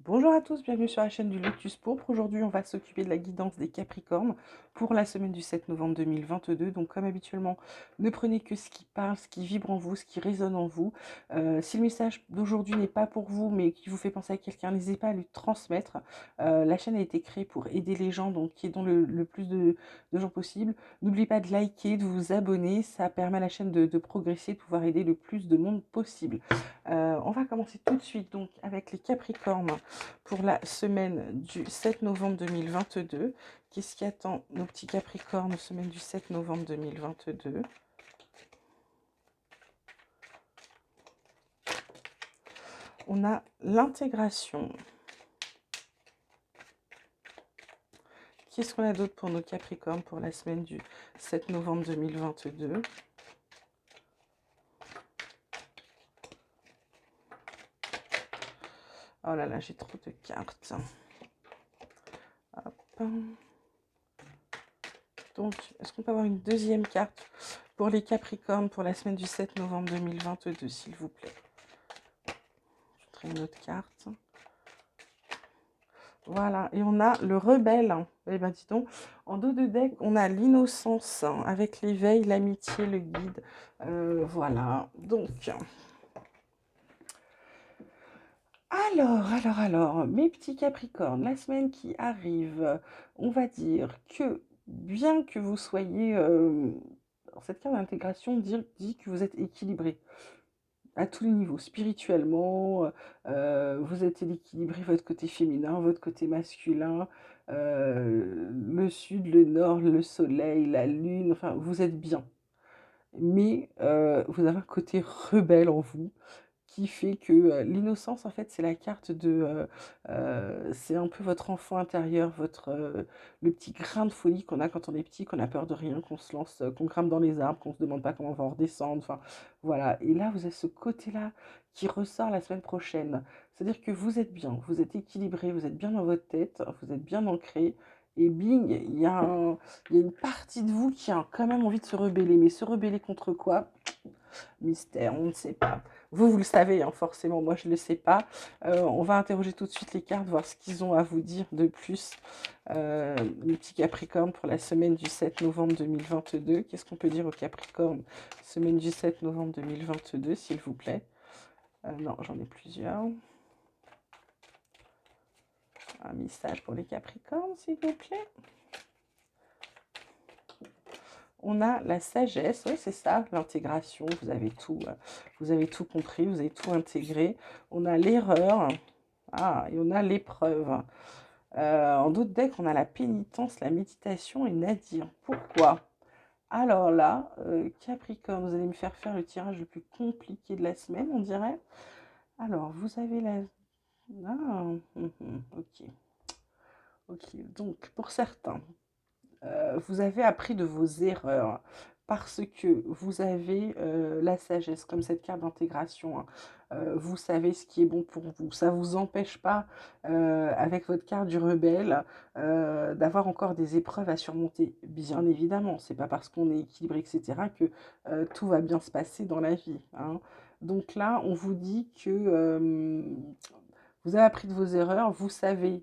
Bonjour à tous, bienvenue sur la chaîne du Lotus Pourpre. Aujourd'hui, on va s'occuper de la guidance des Capricornes pour la semaine du 7 novembre 2022. Donc, comme habituellement, ne prenez que ce qui parle, ce qui vibre en vous, ce qui résonne en vous. Si le message d'aujourd'hui n'est pas pour vous, mais qui vous fait penser à quelqu'un, n'hésitez pas à lui transmettre. La chaîne a été créée pour aider les gens, donc aidons le plus de gens possible. N'oubliez pas de liker, de vous abonner, ça permet à la chaîne de progresser, de pouvoir aider le plus de monde possible. On va commencer tout de suite donc avec les Capricornes pour la semaine du 7 novembre 2022. Qu'est-ce qui attend nos petits Capricornes, semaine du 7 novembre 2022? On a l'intégration. Qu'est-ce qu'on a d'autre pour nos Capricornes pour la semaine du 7 novembre 2022? Oh là là, j'ai trop de cartes. Hop. Donc, est-ce qu'on peut avoir une deuxième carte pour les Capricornes pour la semaine du 7 novembre 2022, s'il vous plaît? Je ferai une autre carte. Voilà, et on a le rebelle. Eh ben, dis donc, en dos de deck, on a l'innocence avec l'éveil, l'amitié, le guide. Voilà, donc. Alors, mes petits Capricornes, la semaine qui arrive, on va dire que bien que vous soyez. Cette carte d'intégration dit que vous êtes équilibré à tous les niveaux, spirituellement, vous êtes équilibré, votre côté féminin, votre côté masculin, le sud, le nord, le soleil, la lune, enfin, vous êtes bien. Mais vous avez un côté rebelle en vous qui fait que l'innocence, en fait, c'est la carte c'est un peu votre enfant intérieur, le petit grain de folie qu'on a quand on est petit, qu'on a peur de rien, qu'on se lance, qu'on grimpe dans les arbres, qu'on se demande pas comment on va en redescendre, enfin, voilà. Et là, vous avez ce côté-là qui ressort la semaine prochaine. C'est-à-dire que vous êtes bien, vous êtes équilibré, vous êtes bien dans votre tête, vous êtes bien ancré. Et bing, il y a une partie de vous qui a quand même envie de se rebeller. Mais se rebeller contre quoi? Mystère, on ne sait pas. Vous le savez, hein, forcément, moi je ne le sais pas. On va interroger tout de suite les cartes, voir ce qu'ils ont à vous dire de plus. Les petits Capricornes pour la semaine du 7 novembre 2022. Qu'est-ce qu'on peut dire aux Capricornes? Semaine du 7 novembre 2022, s'il vous plaît. Non, j'en ai plusieurs. Un message pour les Capricornes, s'il vous plaît. On a la sagesse, oui, c'est ça, l'intégration, vous avez tout compris, vous avez tout intégré. On a l'erreur, et on a l'épreuve. En d'autres decks, on a la pénitence, la méditation et Nadir. Pourquoi? Alors là, Capricorne, vous allez me faire faire le tirage le plus compliqué de la semaine, on dirait. Alors, vous avez la... Ah, ok. Ok, donc pour certains, vous avez appris de vos erreurs parce que vous avez la sagesse, comme cette carte d'intégration, hein. Vous savez ce qui est bon pour vous. Ça ne vous empêche pas, avec votre carte du rebelle, d'avoir encore des épreuves à surmonter. Bien évidemment, c'est pas parce qu'on est équilibré, etc., que tout va bien se passer dans la vie, hein. Donc là, on vous dit que vous avez appris de vos erreurs, vous avez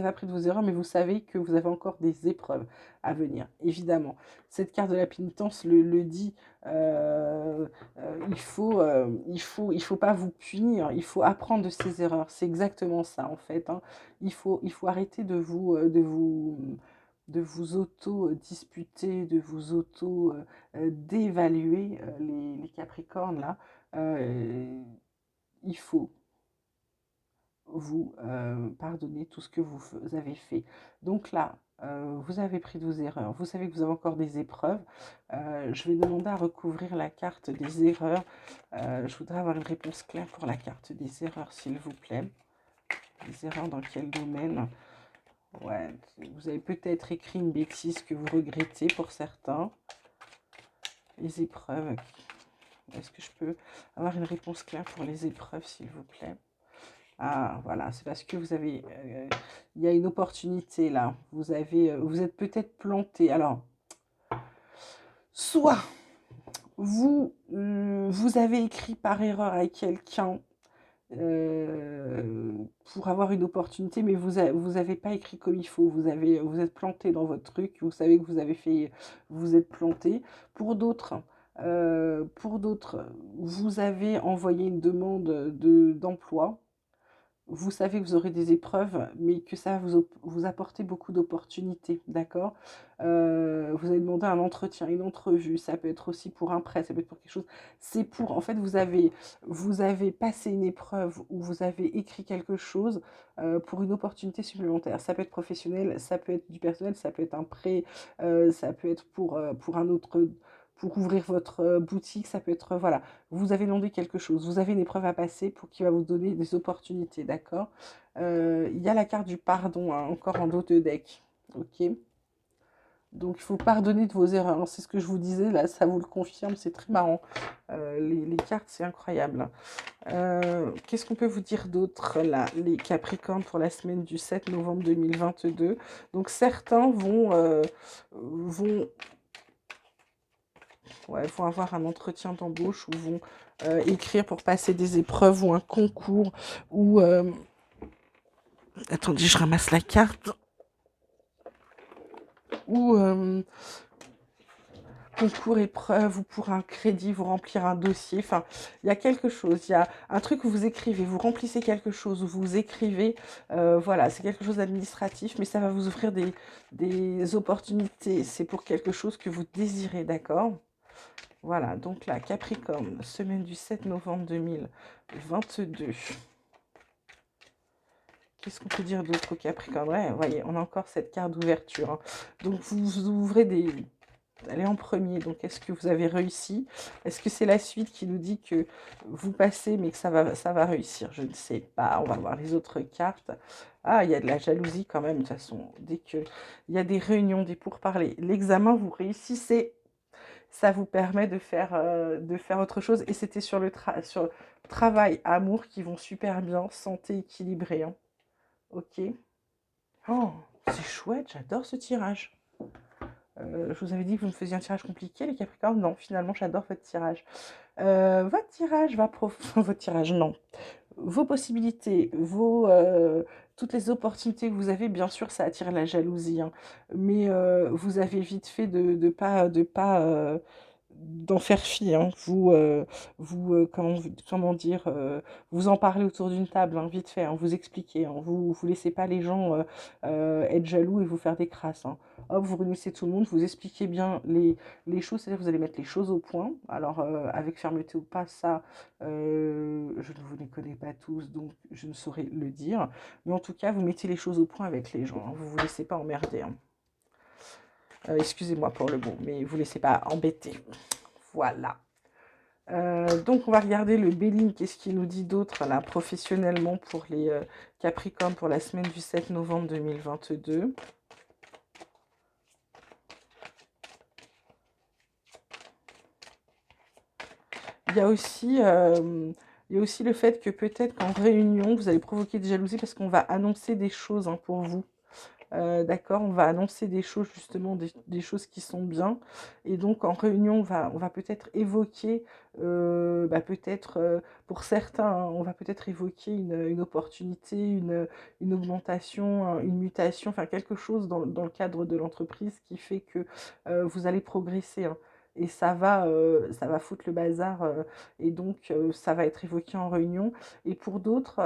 appris de vos erreurs, mais vous savez que vous avez encore des épreuves à venir, évidemment. Cette carte de la pénitence le dit, il faut pas vous punir, il faut apprendre de ses erreurs. C'est exactement ça, en fait, hein. Il faut arrêter de vous auto-disputer, de vous auto-dévaluer, les Capricornes, là. Il faut vous pardonner tout ce que vous avez fait. Donc là, vous avez pris de vos erreurs, vous savez que vous avez encore des épreuves. Je vais demander à recouvrir la carte des erreurs. Je voudrais avoir une réponse claire pour la carte des erreurs, s'il vous plaît. Les erreurs dans quel domaine? Ouais, vous avez peut-être écrit une bêtise que vous regrettez pour certains. Les épreuves. Est-ce que je peux avoir une réponse claire pour les épreuves, s'il vous plaît? Ah, voilà, c'est parce que il y a une opportunité là. Vous êtes peut-être planté. Alors, soit vous avez écrit par erreur à quelqu'un pour avoir une opportunité, mais vous avez pas écrit comme il faut. Vous êtes planté dans votre truc. Vous savez que vous êtes planté. Pour d'autres, vous avez envoyé une demande d'emploi. Vous savez que vous aurez des épreuves, mais que ça va vous apporter beaucoup d'opportunités, d'accord? Vous avez demandé un entretien, une entrevue, ça peut être aussi pour un prêt, ça peut être pour quelque chose. C'est pour, en fait, vous avez passé une épreuve ou vous avez écrit quelque chose pour une opportunité supplémentaire. Ça peut être professionnel, ça peut être du personnel, ça peut être un prêt, ça peut être pour un autre, pour ouvrir votre boutique, ça peut être, voilà. Vous avez demandé quelque chose, vous avez une épreuve à passer pour qui va vous donner des opportunités, d'accord? Il y a la carte du pardon, hein, encore en dos de deck, ok? Donc il faut pardonner de vos erreurs, hein. C'est ce que je vous disais, là, ça vous le confirme, c'est très marrant. Les cartes, c'est incroyable. Qu'est-ce qu'on peut vous dire d'autre, là, les Capricornes, pour la semaine du 7 novembre 2022? Donc certains vont ouais, vont avoir un entretien d'embauche ou vont écrire pour passer des épreuves ou un concours ou... attendez, je ramasse la carte. Ou concours, épreuve ou pour un crédit, vous remplir un dossier. Enfin, il y a quelque chose. Il y a un truc où vous écrivez, vous remplissez quelque chose, où vous écrivez. Voilà, c'est quelque chose d'administratif, mais ça va vous offrir des opportunités. C'est pour quelque chose que vous désirez, d'accord? Voilà, donc là, Capricorne, semaine du 7 novembre 2022. Qu'est-ce qu'on peut dire d'autre au Capricorne? Ouais, voyez, on a encore cette carte d'ouverture, hein. Donc, vous ouvrez des... Allez en premier, donc est-ce que vous avez réussi? Est-ce que c'est la suite qui nous dit que vous passez, mais que ça va réussir? Je ne sais pas, on va voir les autres cartes. Ah, il y a de la jalousie quand même, de toute façon. Dès qu'il y a des réunions, des pourparlers, l'examen, vous réussissez. Ça vous permet de faire autre chose. Et c'était sur travail, amour qui vont super bien, santé équilibrée, hein. Ok. Oh, c'est chouette, j'adore ce tirage. Je vous avais dit que vous me faisiez un tirage compliqué, les Capricornes. Non, finalement, j'adore votre tirage. Votre tirage va votre tirage, non. Vos possibilités, toutes les opportunités que vous avez, bien sûr, ça attire la jalousie, hein. Mais vous avez vite fait de pas d'en faire fi, hein. Comment dire, vous en parlez autour d'une table, hein, vite fait, hein, vous expliquez, hein. Vous laissez pas les gens être jaloux et vous faire des crasses, hein. Hop, vous réunissez tout le monde, vous expliquez bien les choses, c'est-à-dire que vous allez mettre les choses au point. Alors, avec fermeté ou pas, ça, je ne vous les connais pas tous, donc je ne saurais le dire. Mais en tout cas, vous mettez les choses au point avec les gens, hein. Vous ne vous laissez pas emmerder, hein. Excusez-moi pour le mot, mais vous ne laissez pas embêter. Voilà. Donc, on va regarder le Béline. Qu'est-ce qu'il nous dit d'autre, là, professionnellement, pour les Capricornes, pour la semaine du 7 novembre 2022. Il y a aussi, il y a aussi le fait que peut-être qu'en réunion, vous allez provoquer des jalousies parce qu'on va annoncer des choses, hein, pour vous. D'accord, on va annoncer des choses, justement, des choses qui sont bien. Et donc, en réunion, on va peut-être évoquer, peut-être, pour certains, hein, on va peut-être évoquer une opportunité, une augmentation, une mutation, enfin quelque chose dans le cadre de l'entreprise qui fait que vous allez progresser, hein. Et ça va foutre le bazar, et donc ça va être évoqué en réunion. Et pour d'autres,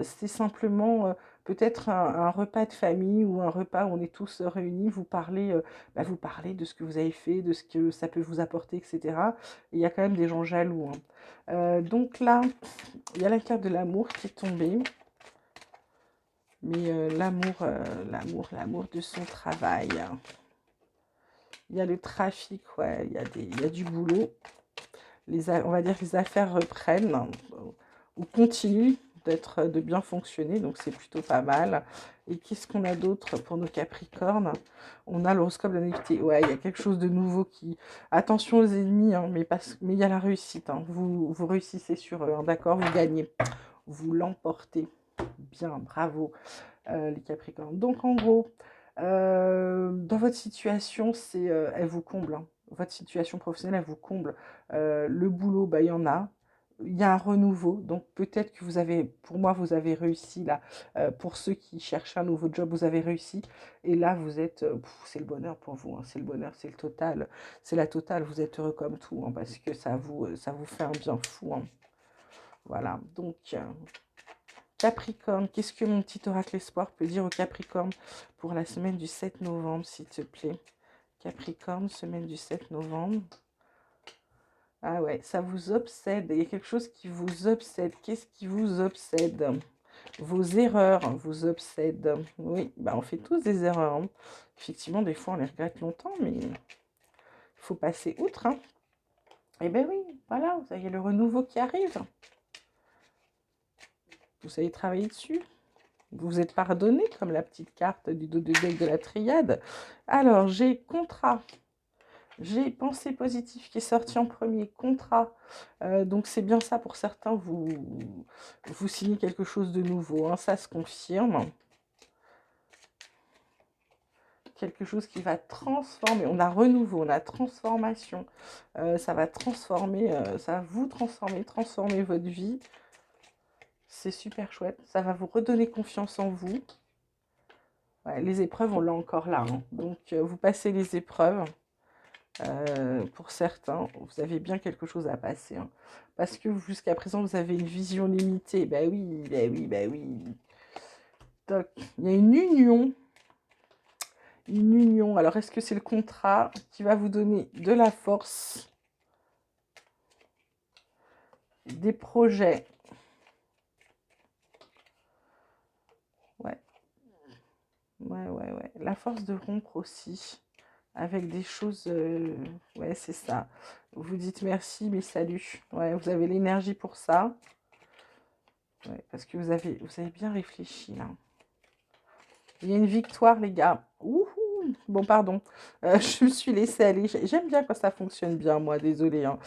c'est simplement peut-être un repas de famille ou un repas où on est tous réunis, vous parlez de ce que vous avez fait, de ce que ça peut vous apporter, etc. Et il y a quand même des gens jaloux, hein. Donc là, il y a la carte de l'amour qui est tombée. Mais l'amour de son travail, hein. Il y a le trafic, ouais, il y a du boulot. On va dire que les affaires reprennent, hein, ou continuent de bien fonctionner, donc c'est plutôt pas mal. Et qu'est-ce qu'on a d'autre pour nos Capricornes? On a l'horoscope de la nativité. Ouais, il y a quelque chose de nouveau qui... Attention aux ennemis, hein, mais il y a la réussite, hein. Vous réussissez sur eux, hein, d'accord? Vous gagnez, vous l'emportez. Bien, bravo, les Capricornes. Donc en gros, dans votre situation, elle vous comble, hein. Votre situation professionnelle, elle vous comble. Le boulot, bah, il y en a. il y a un renouveau, donc peut-être que vous avez, pour moi, vous avez réussi là. Pour ceux qui cherchent un nouveau job, vous avez réussi. Et là, vous êtes, c'est le bonheur pour vous, hein, c'est le bonheur, c'est le total, c'est la totale. Vous êtes heureux comme tout, hein, parce que ça vous fait un bien fou, hein. Voilà. Donc, Capricorne, qu'est-ce que mon petit oracle espoir peut dire au Capricorne pour la semaine du 7 novembre, s'il te plaît? Capricorne, semaine du 7 novembre. Ah ouais, ça vous obsède. Il y a quelque chose qui vous obsède. Qu'est-ce qui vous obsède? Vos erreurs vous obsèdent. Oui, bah on fait tous des erreurs, hein. Effectivement, des fois, on les regrette longtemps, mais il faut passer outre, hein. Eh bien oui, voilà, vous avez le renouveau qui arrive. Vous allez travailler dessus. Vous vous êtes pardonné, comme la petite carte du dos de deck de la triade. Alors, j'ai contrat. J'ai pensée positive qui est sorti en premier, contrat. Donc c'est bien ça pour certains, vous signez quelque chose de nouveau, hein, ça se confirme. Quelque chose qui va transformer, on a renouveau, on a transformation. Ça va transformer, ça va vous transformer votre vie. C'est super chouette, ça va vous redonner confiance en vous. Ouais, les épreuves, on l'a encore là, hein. Donc vous passez les épreuves. Pour certains, vous avez bien quelque chose à passer, hein. Parce que jusqu'à présent, vous avez une vision limitée. Ben oui, ben oui, ben oui. Donc, il y a une union. Une union. Alors, est-ce que c'est le contrat qui va vous donner de la force, des projets? Ouais, ouais. La force de rompre aussi. Avec des choses... ouais, c'est ça. Vous dites merci, mais salut. Ouais, vous avez l'énergie pour ça. Ouais, parce que vous avez bien réfléchi, là. Il y a une victoire, les gars. Ouhou. Bon, pardon. Je me suis laissée aller. J'aime bien quand ça fonctionne bien, moi. Désolée, hein.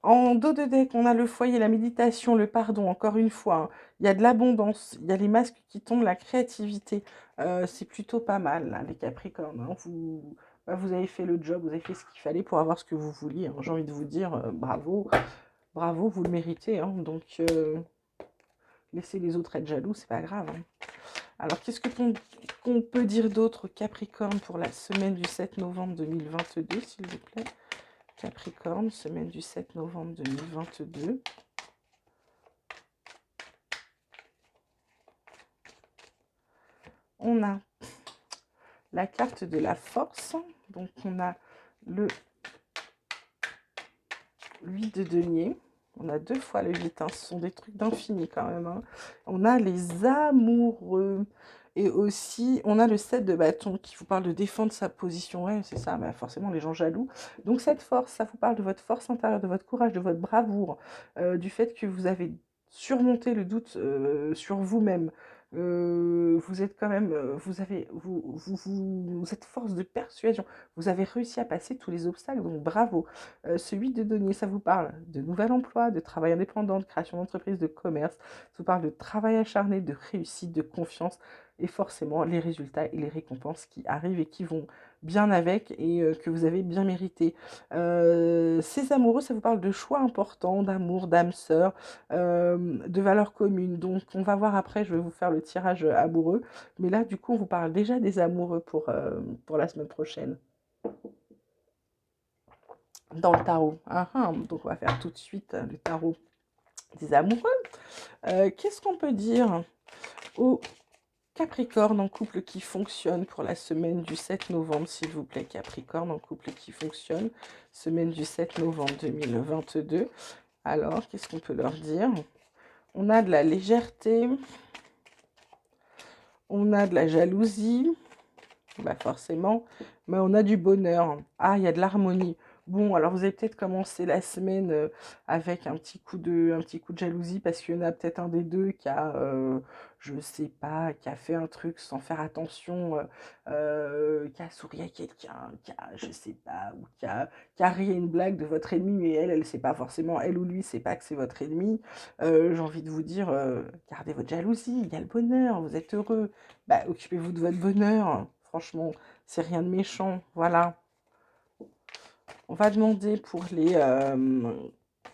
En dos de deck, on a le foyer, la méditation, le pardon. Encore une fois, hein. Il y a de l'abondance. Il y a les masques qui tombent, la créativité. C'est plutôt pas mal, là, les Capricornes, hein. Vous avez fait le job, vous avez fait ce qu'il fallait pour avoir ce que vous vouliez, hein. J'ai envie de vous dire, bravo. Bravo, vous le méritez, hein. Donc, laissez les autres être jaloux, c'est pas grave, hein. Alors, qu'est-ce qu'on peut dire d'autre, Capricorne, pour la semaine du 7 novembre 2022, s'il vous plaît? Capricorne, semaine du 7 novembre 2022. On a la carte de la force. Donc, on a le 8 de denier. On a 2 fois le 8, hein. Ce sont des trucs d'infini quand même, hein. On a les amoureux. Et aussi, on a le 7 de bâton qui vous parle de défendre sa position. Ouais, c'est ça, bah forcément les gens jaloux. Donc cette force, ça vous parle de votre force intérieure, de votre courage, de votre bravoure, du fait que vous avez surmonté le doute sur vous-même. Vous êtes quand même, vous êtes force de persuasion. Vous avez réussi à passer tous les obstacles, donc bravo. Ce 8 de denier, ça vous parle de nouvel emploi, de travail indépendant, de création d'entreprise, de commerce. Ça vous parle de travail acharné, de réussite, de confiance. Et forcément, les résultats et les récompenses qui arrivent et qui vont bien avec et que vous avez bien mérité. Ces amoureux, ça vous parle de choix importants, d'amour, d'âme sœur, de valeurs communes. Donc, on va voir après, je vais vous faire le tirage amoureux. Mais là, du coup, on vous parle déjà des amoureux pour la semaine prochaine dans le tarot. Donc on va faire tout de suite le tarot des amoureux. Qu'est-ce qu'on peut dire au Capricorne en couple qui fonctionne pour la semaine du 7 novembre, s'il vous plaît? Capricorne en couple qui fonctionne, semaine du 7 novembre 2022. Alors, qu'est-ce qu'on peut leur dire? On a de la légèreté, on a de la jalousie, bah forcément, mais on a du bonheur. Ah, il y a de l'harmonie. Bon, alors vous avez peut-être commencé la semaine avec un petit coup de jalousie parce qu'il y en a peut-être un des deux qui a, je sais pas, qui a fait un truc sans faire attention, qui a souri à quelqu'un, qui a, je sais pas, ou qui a ri à une blague de votre ennemi, mais elle sait pas forcément, elle ou lui, sait pas que c'est votre ennemi. J'ai envie de vous dire, gardez votre jalousie, il y a le bonheur, vous êtes heureux. Bah, occupez-vous de votre bonheur. Franchement, c'est rien de méchant. Voilà. On va demander pour les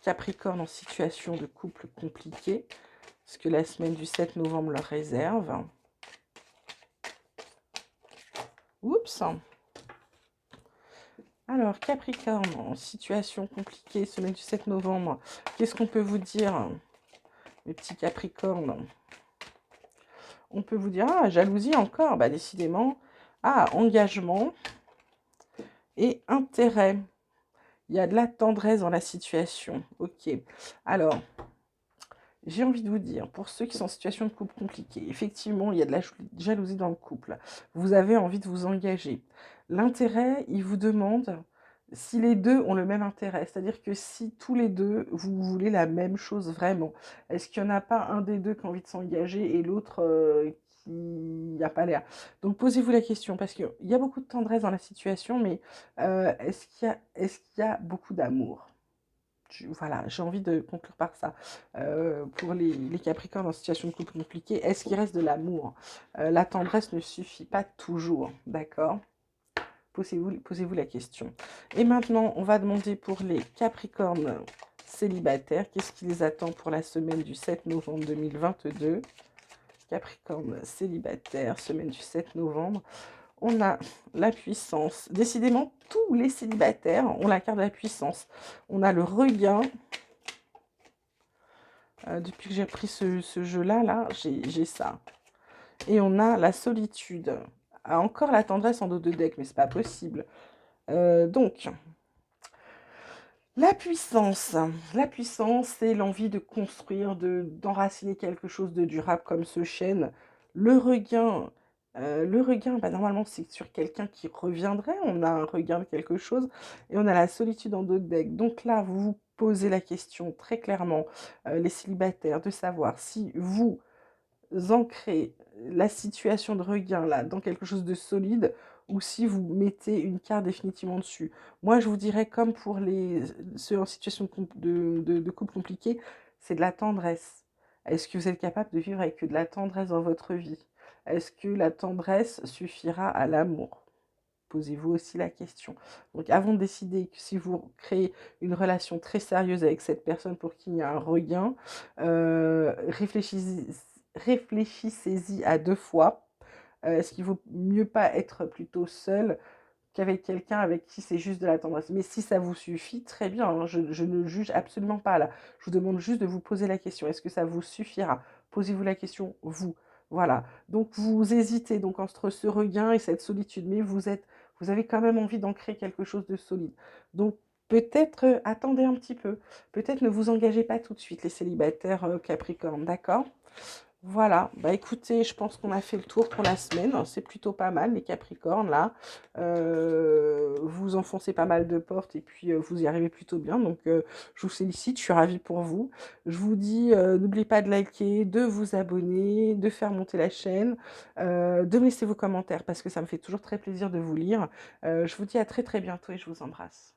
Capricorne en situation de couple compliqué, ce que la semaine du 7 novembre leur réserve. Oups. Alors, Capricorne en situation compliquée, semaine du 7 novembre. Qu'est-ce qu'on peut vous dire, mes petits Capricornes? On peut vous dire, ah, jalousie encore, bah décidément. Ah, engagement et intérêt. Il y a de la tendresse dans la situation. Ok. Alors, j'ai envie de vous dire, pour ceux qui sont en situation de couple compliqué, effectivement, il y a de la jalousie dans le couple. Vous avez envie de vous engager. L'intérêt, il vous demande si les deux ont le même intérêt. C'est-à-dire que si tous les deux, vous voulez la même chose vraiment. Est-ce qu'il n'y en a pas un des deux qui a envie de s'engager et l'autre qui n'a pas l'air? Donc posez-vous la question, parce qu'il y a beaucoup de tendresse dans la situation, mais est-ce qu'il y a beaucoup d'amour? Voilà, j'ai envie de conclure par ça. Pour les Capricornes en situation de couple compliqué, est-ce qu'il reste de l'amour? La tendresse ne suffit pas toujours, d'accord? Posez-vous la question. Et maintenant, on va demander pour les Capricornes célibataires, qu'est-ce qui les attend pour la semaine du 7 novembre 2022? Capricorne célibataire, semaine du 7 novembre. On a la puissance. Décidément, tous les célibataires ont la carte de la puissance. On a le regain. Depuis que j'ai pris ce jeu-là, j'ai ça. Et on a la solitude. Encore la tendresse en dos de deck, mais c'est pas possible. Donc, la puissance. La puissance, c'est l'envie de construire, d'enraciner quelque chose de durable comme ce chêne. Le regain, bah, normalement, c'est sur quelqu'un qui reviendrait. On a un regain de quelque chose. Et on a la solitude en dos de deck. Donc là, vous vous posez la question très clairement, les célibataires, de savoir si vous ancrez la situation de regain là dans quelque chose de solide ou si vous mettez une carte définitivement dessus. Moi, je vous dirais, comme pour ceux en situation de couple compliqué, c'est de la tendresse. Est-ce que vous êtes capable de vivre avec de la tendresse dans votre vie? Est-ce que la tendresse suffira à l'amour? Posez-vous aussi la question. Donc, avant de décider que si vous créez une relation très sérieuse avec cette personne pour qu'il y ait un regain, réfléchissez-y à deux fois. Est-ce qu'il vaut mieux pas être plutôt seul qu'avec quelqu'un avec qui c'est juste de la tendresse? Mais si ça vous suffit, très bien, hein, je ne juge absolument pas là. Je vous demande juste de vous poser la question. Est-ce que ça vous suffira? Posez-vous la question, vous. Voilà. Donc vous hésitez donc entre ce regain et cette solitude, mais vous avez quand même envie d'en créer quelque chose de solide. Donc peut-être attendez un petit peu. Peut-être ne vous engagez pas tout de suite, les célibataires Capricorne, d'accord? Voilà, bah écoutez, je pense qu'on a fait le tour pour la semaine. C'est plutôt pas mal, les Capricornes, là. Vous enfoncez pas mal de portes et puis vous y arrivez plutôt bien. Donc, je vous félicite, je suis ravie pour vous. Je vous dis, n'oubliez pas de liker, de vous abonner, de faire monter la chaîne, de me laisser vos commentaires parce que ça me fait toujours très plaisir de vous lire. Je vous dis à très très bientôt et je vous embrasse.